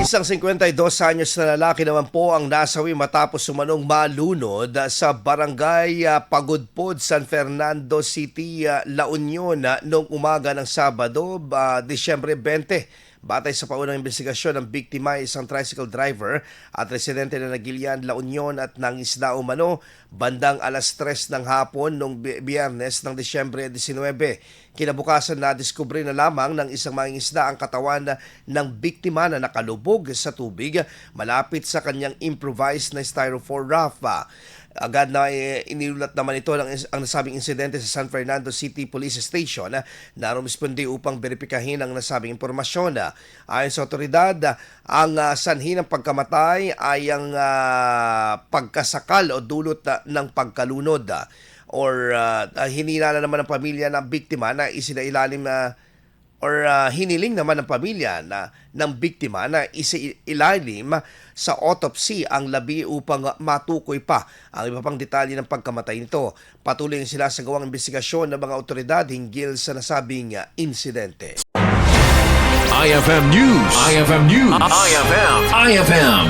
Isang 52 anyos na lalaki naman po ang nasawi matapos sumanong malunod sa barangay Pagudpod, San Fernando City, La Union noong umaga ng Sabado, Disyembre 20. Batay sa paunang investigasyon, ang biktima ay isang tricycle driver at residente na Nagilian, La Union at nangisda umano bandang alas 3 ng hapon noong Biyernes ng Disyembre 19. Kinabukasan na diskubre na lamang ng isang mangingisda ang katawan ng biktima na nakalubog sa tubig malapit sa kanyang improvised na styrofoam raft. Agad na iniulat naman ito ang nasabing insidente sa San Fernando City Police Station na rumisponde upang beripikahin ang nasabing impormasyon. Ayon sa otoridad, ang sanhi ng pagkamatay ay ang pagkasakal o dulot ng pagkalunod or hinila na naman ng pamilya ng biktima na isinailalim na hiniling naman ng pamilya ng biktima na isailalim sa autopsy ang labi upang matukoy pa ang iba pang detalye ng pagkamatay nito. Patuloy sila sa gawang investigasyon ng mga otoridad hinggil sa nasabing insidente. IFM News. IFM News. IFM.